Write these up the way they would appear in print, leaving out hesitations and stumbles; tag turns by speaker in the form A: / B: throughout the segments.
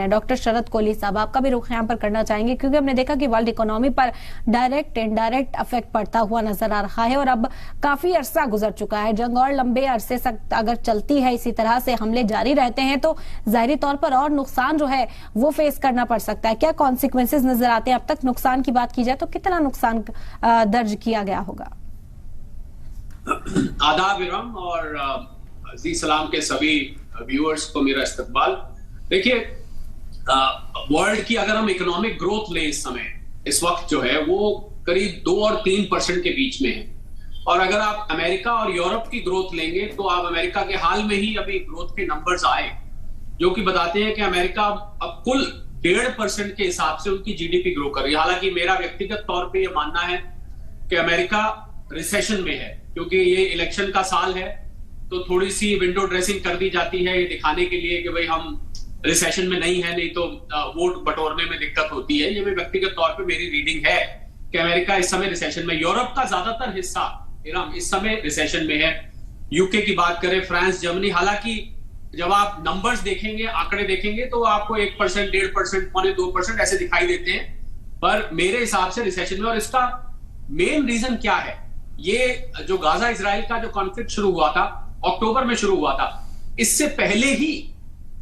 A: हैं। डॉक्टर शरद कोहली साहब, आपका भी रुख यहाँ पर करना चाहेंगे, क्योंकि हमने देखा कि वर्ल्ड इकोनॉमी पर डायरेक्ट इनडायरेक्ट इफेक्ट पड़ता हुआ नजर आ रहा है और अब काफी अरसा गुजर चुका है। जंग और लंबे अरसे तक अगर चलती है, इसी तरह से हमले जारी रहते हैं, तो जाहिर तौर पर और नुकसान जो है वो फेस करना पड़ सकता है। क्या कॉन्सिक्वेंसेज नजर आते हैं? अब तक नुकसान की बात की जाए तो कितना नुकसान दर्ज किया गया होगा?
B: आदाब इरम और जी सलाम के सभी व्यूअर्स को मेरा इस्तकबाल। देखिए, वर्ल्ड की अगर हम इकोनॉमिक ग्रोथ लें इस समय, इस वक्त जो है वो करीब 2 और 3% के बीच में है। और अगर आप अमेरिका और यूरोप की ग्रोथ लेंगे तो आप अमेरिका के हाल में ही अभी ग्रोथ के नंबर्स आए जो कि बताते हैं कि अमेरिका अब कुल 1.5% के हिसाब से उनकी जीडीपी ग्रो कर रही है। हालांकि मेरा व्यक्तिगत तौर पे ये मानना है कि अमेरिका रिसेशन में है, क्योंकि ये इलेक्शन का साल है, तो थोड़ी सी विंडो ड्रेसिंग कर दी जाती है ये दिखाने के लिए कि भाई हम रिसेशन में नहीं है, नहीं तो वोट बटोरने में दिक्कत होती है। ये मैं व्यक्तिगत तौर पे मेरी रीडिंग है कि अमेरिका इस समय रिसेशन में। यूरोप का ज्यादातर हिस्सा इस समय रिसेशन में है। यूके की बात करें, फ्रांस, जर्मनी, हालांकि जब आप नंबर्स देखेंगे, आंकड़े देखेंगे तो आपको 1%, 1.5%, 2% ऐसे दिखाई देते हैं, पर मेरे हिसाब से रिसेशन में। और इसका मेन रीजन क्या है? ये जो गाजा इजराइल का जो कॉन्फ्लिक्ट शुरू हुआ था, अक्टूबर में शुरू हुआ था, इससे पहले ही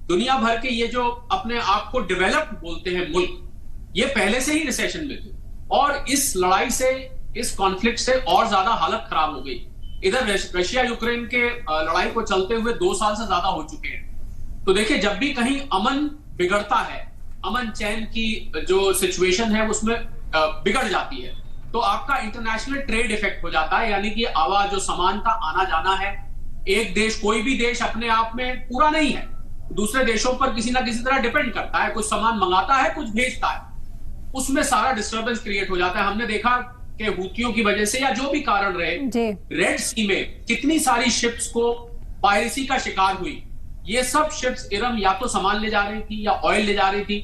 B: दुनिया भर के ये जो अपने आप को डेवलप्ड बोलते हैं मुल्क, ये पहले से ही रिसेशन में थे और इस लड़ाई से, इस कॉन्फ्लिक्ट से और ज्यादा हालत खराब हो गई। इधर रशिया यूक्रेन के लड़ाई को चलते हुए 2 साल से ज्यादा हो चुके हैं। तो देखिए, जब भी कहीं अमन बिगड़ता है, अमन चैन की जो सिचुएशन है उसमें बिगड़ जाती है, तो आपका इंटरनेशनल ट्रेड इफेक्ट हो जाता है। यानी कि आवाज जो सामान का आना जाना है, एक देश, कोई भी देश अपने आप में पूरा नहीं है, दूसरे देशों पर किसी ना किसी तरह डिपेंड करता है, कुछ सामान मंगाता है, कुछ भेजता है, उसमें सारा डिस्टर्बेंस क्रिएट हो जाता है। हमने देखा कि हूथियों की वजह से या जो भी कारण रहे, रेड सी में कितनी सारी शिप्स को पायरेसी का शिकार हुई। ये सब शिप्स इरम या तो सामान ले जा रही थी, या ऑयल ले जा रही थी,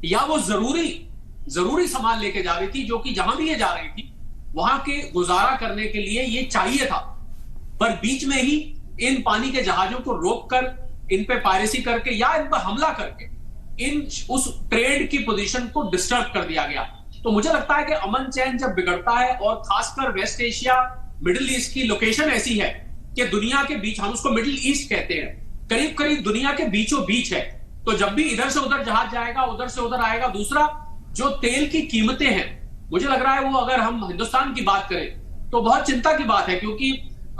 B: या वो जरूरी सामान लेके जा रही थी, जो कि जहां भी ये जा रही थी वहां के गुजारा करने के लिए ये चाहिए था। पर बीच में ही इन पानी के जहाजों को रोककर, इन पे पायरेसी करके या इन पर हमला करके उस ट्रेड की पोजीशन को डिस्टर्ब कर दिया गया। तो मुझे लगता है कि अमन चैन जब बिगड़ता है, और खासकर वेस्ट एशिया, मिडिल ईस्ट की लोकेशन ऐसी है कि दुनिया के बीच, हम उसको मिडिल ईस्ट कहते हैं, करीब करीब दुनिया के बीचों बीच है। तो जब भी इधर से उधर जहाज जाएगा, उधर से उधर आएगा। दूसरा, जो तेल की कीमतें हैं, मुझे लग रहा है वो, अगर हम हिंदुस्तान की बात करें तो बहुत चिंता की बात है, क्योंकि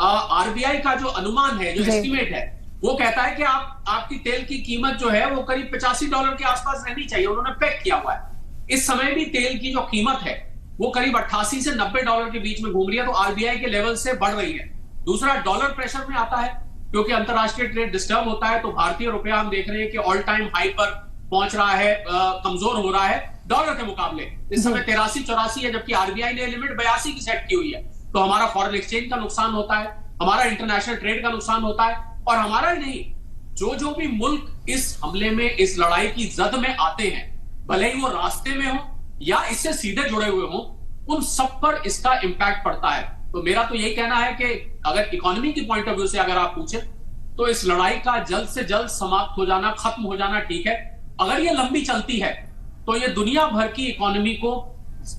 B: आरबीआई का जो अनुमान है, जो एस्टिमेट है, वो कहता है कि आपकी तेल की कीमत जो है वो करीब $85 के आसपास रहनी चाहिए। उन्होंने पैक किया हुआ है। इस समय भी तेल की जो कीमत है वो करीब $88 से $90 के बीच में घूम रही है, तो आरबीआई के लेवल से बढ़ रही है। दूसरा, डॉलर प्रेशर में आता है, क्योंकि अंतरराष्ट्रीय ट्रेड डिस्टर्ब होता है, तो भारतीय रुपया हम देख रहे हैं कि ऑल टाइम हाई पर पहुंच रहा है, कमजोर हो रहा है डॉलर के मुकाबले। इस समय 83-84 है, जबकि आरबीआई ने लिमिट 82 की सेट की हुई है। तो हमारा फॉरेन एक्सचेंज का नुकसान होता है, हमारा इंटरनेशनल ट्रेड का नुकसान होता है, और हमारा ही नहीं, जो भी मुल्क इस हमले में, इस लड़ाई की जद में आते हैं, भले ही वो रास्ते में हो या इससे सीधे जुड़े हुए हो, उन सब पर इसका इंपैक्ट पड़ता है। तो मेरा तो यही कहना है कि अगर इकोनॉमी की पॉइंट ऑफ व्यू से अगर आप पूछें, तो इस लड़ाई का जल्द से जल्द समाप्त हो जाना, खत्म हो जाना ठीक है। अगर ये लंबी चलती है तो ये दुनिया भर की इकोनॉमी को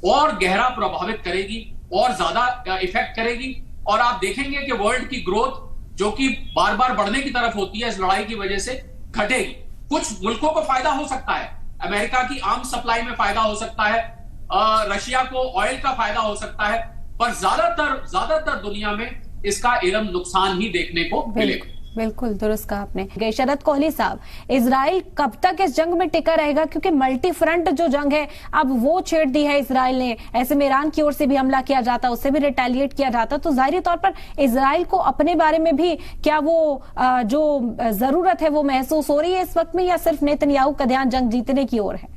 B: और गहरा प्रभावित करेगी, और ज्यादा इफेक्ट करेगी। और आप देखेंगे कि वर्ल्ड की ग्रोथ, जो कि बार बार बढ़ने की तरफ होती है, इस लड़ाई की वजह से घटेगी। कुछ मुल्कों को फायदा हो सकता है, अमेरिका की आर्म सप्लाई में फायदा हो सकता है, रशिया को ऑयल का फायदा हो सकता है, पर ज्यादातर दुनिया में इसका इरम नुकसान ही देखने को मिलेगा।
A: बिल्कुल दुरुस्त कहा आपने। शरद कोहली साहब, इजराइल कब तक इस जंग में टिका रहेगा? क्योंकि मल्टी फ्रंट जो जंग है अब वो छेड़ दी है इजराइल ने। ऐसे में ईरान की ओर से भी हमला किया जाता, उससे भी रिटेलिएट किया जाता, तो जाहिर तौर पर इजराइल को अपने बारे में भी क्या वो जो जरूरत है वो महसूस हो रही है इस वक्त में, या सिर्फ नेतन्याहू का ध्यान जंग जीतने की ओर है?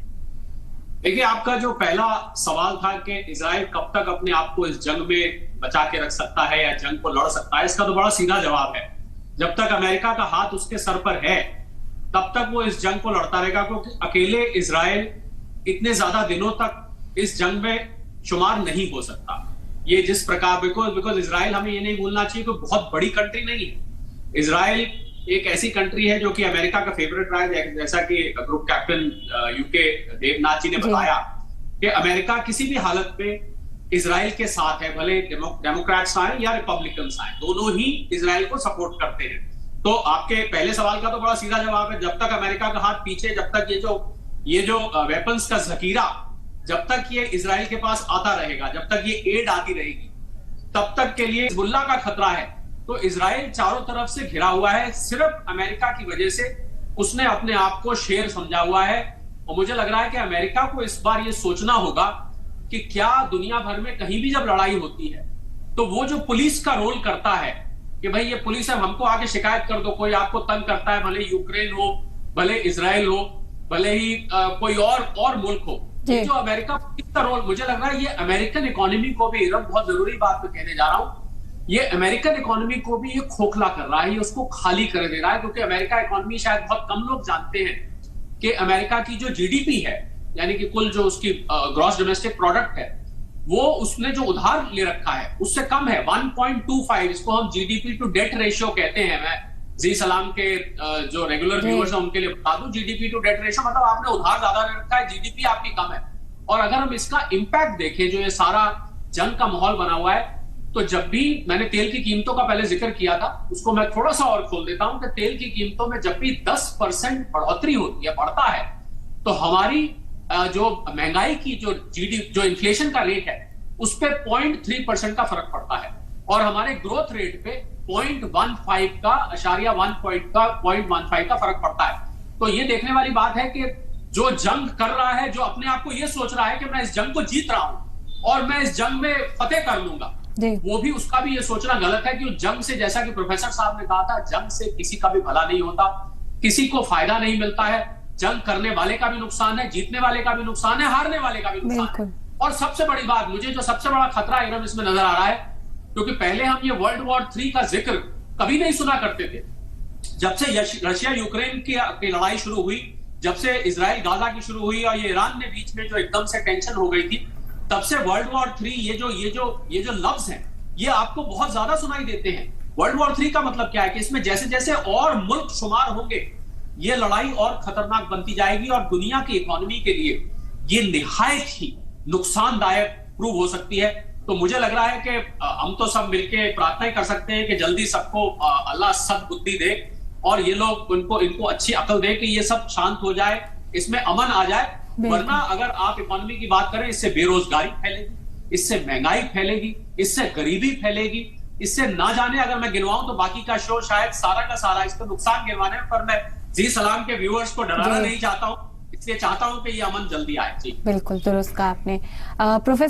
B: देखिए, आपका जो पहला सवाल था कि इजराइल कब तक अपने आप को इस जंग में बचा के रख सकता है या जंग को लड़ सकता है, इसका तो बड़ा सीधा जवाब है, जब तक अमेरिका का हाथ उसके सर पर है तब तक वो इस जंग को लड़ता रहेगा। क्योंकि अकेले इजराइल इतने ज्यादा दिनों तक इस जंग में शुमार नहीं हो सकता। ये जिस प्रकार, बिकॉज इजराइल, हमें ये नहीं भूलना चाहिए कि बहुत बड़ी कंट्री नहीं है। इजराइल एक ऐसी कंट्री है जो कि अमेरिका का फेवरेट रहा है, जैसा कि ग्रुप कैप्टन यूके देवनाथ जी ने बताया कि अमेरिका किसी भी हालत पे इजराइल के साथ है, भले डेमोक्रेट्स आए या रिपब्लिकन्स आए, दोनों ही इजराइल को सपोर्ट करते हैं। तो आपके पहले सवाल का तो बड़ा सीधा जवाब है, जब तक अमेरिका का हाथ पीछे, जब तक ये जो वेपन्स का जखीरा जब तक ये इजराइल के पास आता रहेगा, जब तक ये एड आती रहेगी, तब तक के लिए हिजबुल्लाह का खतरा है। तो इजराइल चारों तरफ से घिरा हुआ है, सिर्फ अमेरिका की वजह से उसने अपने आप को शेर समझा हुआ है। और मुझे लग रहा है कि अमेरिका को इस बार ये सोचना होगा कि क्या दुनिया भर में कहीं भी जब लड़ाई होती है तो वो जो पुलिस का रोल करता है कि भाई ये पुलिस है, हमको आके शिकायत कर दो, कोई आपको तंग करता है, भले यूक्रेन हो, भले इजराइल हो, भले ही कोई और मुल्क हो, जो अमेरिका का रोल, मुझे लग रहा है ये अमेरिकन इकोनॉमी को भी, बहुत जरूरी बात मैं कहने जा रहा हूं, ये अमेरिकन इकोनॉमी को भी ये खोखला कर रहा है, ये उसको खाली कर दे रहा है। क्योंकि अमेरिका इकोनॉमी, शायद बहुत कम लोग जानते हैं कि अमेरिका की जो जीडीपी है, यानी कि कुल जो उसकी ग्रॉस डोमेस्टिक प्रोडक्ट है, वो उसने जो उधार ले रखा है उससे कम है, 1.25, इसको हम जीडीपी टू डेट रेशियो कहते हैं। मैं जी सलाम के जो रेगुलर व्यूअर्स हैं उनके लिए बता दूं, जीडीपी टू डेट रेशियो मतलब आपने उधार ज्यादा ले रखा है, जीडीपी आपकी कम है। और अगर हम इसका इंपैक्ट देखें, जो ये सारा जंग का माहौल बना हुआ है, तो जब भी मैंने तेल की कीमतों का पहले जिक्र किया था, उसको मैं थोड़ा सा और खोल देता हूं कि तेल की कीमतों में जब भी 10% बढ़ोतरी होती है, बढ़ता है, तो हमारी जो महंगाई की जो इन्फ्लेशन का रेट है उस पे 0.3% का फर्क पड़ता है, और हमारे ग्रोथ रेट पे 0.15 का अशारिया 0.15 का फर्क पड़ता है। तो ये देखने वाली बात है कि जो जंग कर रहा है, जो अपने आप को ये सोच रहा है कि मैं इस जंग को जीत रहा हूं और मैं इस जंग में फतेह कर लूंगा, वो भी, उसका भी ये सोचना गलत है कि जंग से, जैसा कि प्रोफेसर साहब ने कहा था, जंग से किसी का भी भला नहीं होता, किसी को फायदा नहीं मिलता है। जंग करने वाले का भी नुकसान है, जीतने वाले का भी नुकसान है, हारने वाले का भी नुकसान है। और सबसे बड़ी बात, मुझे जो सबसे बड़ा खतरा इरम इसमें नजर आ रहा है, क्योंकि पहले हम ये वर्ल्ड वॉर 3 का जिक्र कभी नहीं सुना करते थे। जब से रशिया यूक्रेन की लड़ाई शुरू हुई, जब से इजराइल गाजा की शुरू हुई और ये ईरान ने बीच में जो एकदम से टेंशन हो गई थी, तब से वर्ल्ड वॉर 3, ये जो लफ्ज हैं, ये आपको बहुत ज्यादा सुनाई देते हैं। वर्ल्ड वॉर 3 का मतलब क्या है कि इसमें जैसे जैसे और मुल्क शुमार होंगे, ये लड़ाई और खतरनाक बनती जाएगी और दुनिया की इकोनॉमी के लिए ये निहायत ही नुकसानदायक प्रूव हो सकती है। तो मुझे लग रहा है कि हम तो सब मिलके प्रार्थना कर सकते हैं कि जल्दी सबको अल्लाह सद्बुद्धि दे और ये लोग इनको अच्छी अकल दे कि ये सब शांत हो जाए, इसमें अमन आ जाए। वरना अगर आप इकोनॉमी की बात करें, इससे बेरोजगारी फैलेगी, इससे महंगाई फैलेगी, इससे गरीबी फैलेगी, इससे ना जाने, अगर मैं गिनवाऊं तो बाकी का शो शायद सारा का सारा इसको नुकसान गिनवाने, पर मैं जी सलाम के व्यूअर्स को डराना नहीं चाहता हूं, इसलिए चाहता हूं कि ये अमन जल्दी आए। जी
A: बिल्कुल दुरुस्त कहा आपने प्रोफेसर।